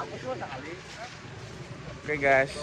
Oke guys.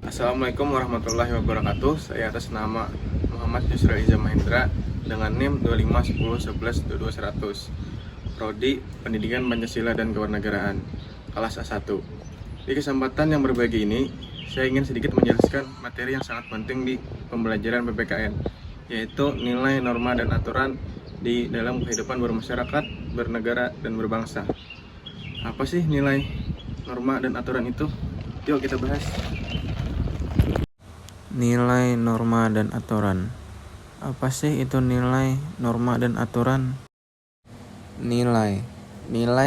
Assalamualaikum warahmatullahi wabarakatuh. Saya atas nama Muhammad Yusril Iza Mahendra dengan NIM 2510112200, Prodi Pendidikan Pancasila dan Kewarganegaraan, kelas A1. Di kesempatan yang berbagi ini, saya ingin sedikit menjelaskan materi yang sangat penting di pembelajaran PPKN, yaitu nilai, norma, dan aturan di dalam kehidupan bermasyarakat, bernegara, dan berbangsa. Apa sih nilai, norma, dan aturan itu? Yuk kita bahas. Nilai, norma, dan aturan. Apa sih itu nilai, norma, dan aturan? Nilai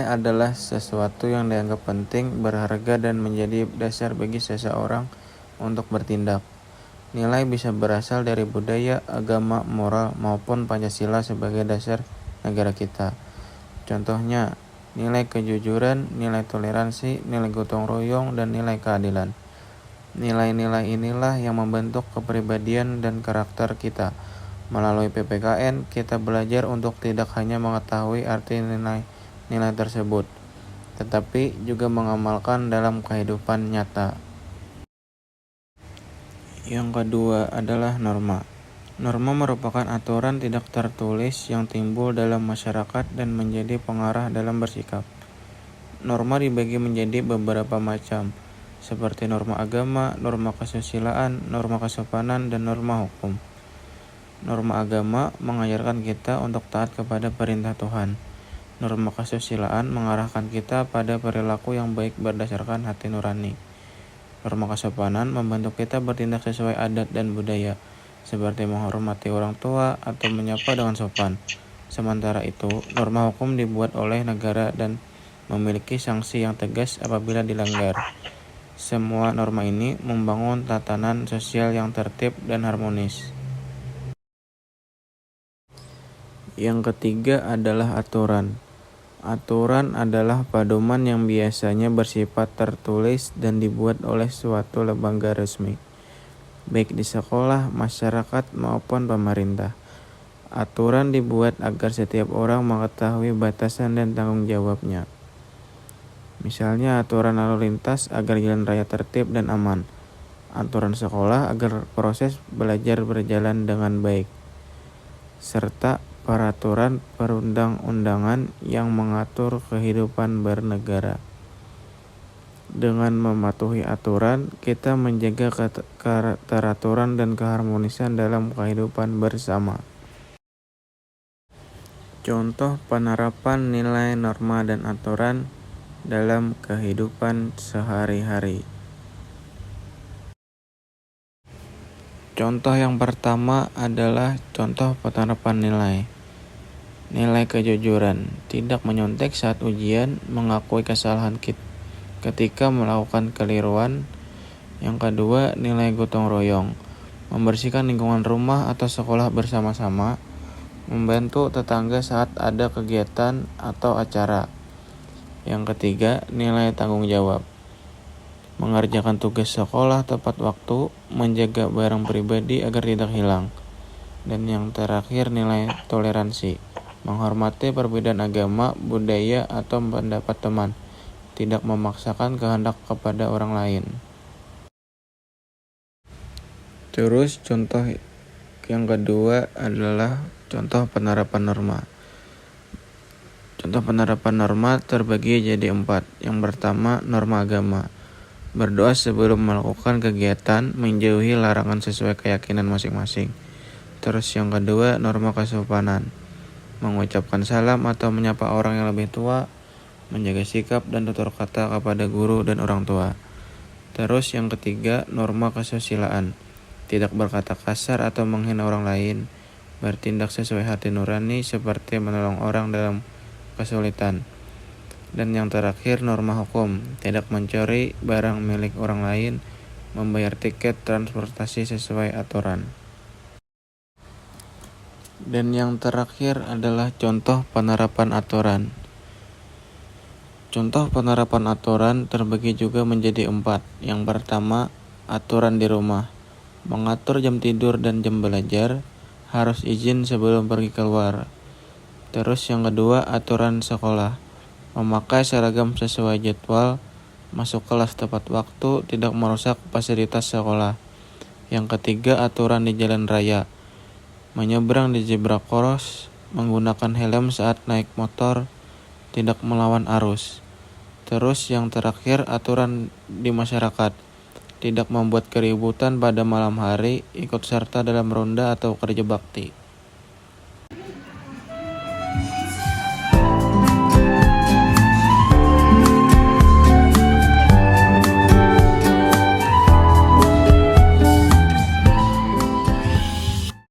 adalah sesuatu yang dianggap penting, berharga, dan menjadi dasar bagi seseorang untuk bertindak. Nilai bisa berasal dari budaya, agama, moral, maupun Pancasila sebagai dasar negara kita. Contohnya, nilai kejujuran, nilai toleransi, nilai gotong royong, dan nilai keadilan. Nilai-nilai inilah yang membentuk kepribadian dan karakter kita. Melalui PPKN, kita belajar untuk tidak hanya mengetahui arti nilai-nilai tersebut, tetapi juga mengamalkan dalam kehidupan nyata. Yang kedua adalah norma. Norma merupakan aturan tidak tertulis yang timbul dalam masyarakat dan menjadi pengarah dalam bersikap. Norma dibagi menjadi beberapa macam, seperti norma agama, norma kesusilaan, norma kesopanan, dan norma hukum. Norma agama mengajarkan kita untuk taat kepada perintah Tuhan. Norma kesusilaan mengarahkan kita pada perilaku yang baik berdasarkan hati nurani. Norma kesopanan membantu kita bertindak sesuai adat dan budaya, seperti menghormati orang tua atau menyapa dengan sopan. Sementara itu, norma hukum dibuat oleh negara dan memiliki sanksi yang tegas apabila dilanggar. Semua norma ini membangun tatanan sosial yang tertib dan harmonis. Yang ketiga adalah aturan. Aturan adalah pedoman yang biasanya bersifat tertulis dan dibuat oleh suatu lembaga resmi, baik di sekolah, masyarakat, maupun pemerintah. Aturan dibuat agar setiap orang mengetahui batasan dan tanggung jawabnya. Misalnya aturan lalu lintas agar jalan raya tertib dan aman, aturan sekolah agar proses belajar berjalan dengan baik, serta peraturan perundang-undangan yang mengatur kehidupan bernegara. Dengan mematuhi aturan, kita menjaga keteraturan dan keharmonisan dalam kehidupan bersama. Contoh penerapan nilai, norma, dan aturan dalam kehidupan sehari-hari. Contoh yang pertama adalah contoh penerapan nilai. Nilai kejujuran, tidak menyontek saat ujian, mengakui kesalahan ketika melakukan keliruan. Yang kedua, nilai gotong royong, membersihkan lingkungan rumah atau sekolah bersama-sama, membantu tetangga saat ada kegiatan atau acara. Yang ketiga, nilai tanggung jawab, mengerjakan tugas sekolah tepat waktu, menjaga barang pribadi agar tidak hilang. Dan yang terakhir, nilai toleransi, menghormati perbedaan agama, budaya, atau pendapat teman, tidak memaksakan kehendak kepada orang lain. Terus contoh yang kedua adalah contoh penerapan norma. Contoh penerapan norma terbagi jadi 4. Yang pertama, norma agama. Berdoa sebelum melakukan kegiatan, menjauhi larangan sesuai keyakinan masing-masing. Terus yang kedua, norma kesopanan. Mengucapkan salam atau menyapa orang yang lebih tua, menjaga sikap dan tutur kata kepada guru dan orang tua. Terus yang ketiga, norma kesusilaan. Tidak berkata kasar atau menghina orang lain, bertindak sesuai hati nurani seperti menolong orang dalam kesulitan. Dan yang terakhir, norma hukum. Tidak mencuri barang milik orang lain, membayar tiket transportasi sesuai aturan. Dan yang terakhir adalah contoh penerapan aturan. Contoh penerapan aturan terbagi juga menjadi 4. Yang pertama, aturan di rumah. Mengatur jam tidur dan jam belajar, harus izin sebelum pergi keluar. Terus yang kedua, aturan sekolah. Memakai seragam sesuai jadwal, masuk kelas tepat waktu, tidak merusak fasilitas sekolah. Yang ketiga, aturan di jalan raya. Menyeberang di zebra cross, menggunakan helm saat naik motor, tidak melawan arus. Terus yang terakhir, aturan di masyarakat. Tidak membuat keributan pada malam hari, ikut serta dalam ronda atau kerja bakti.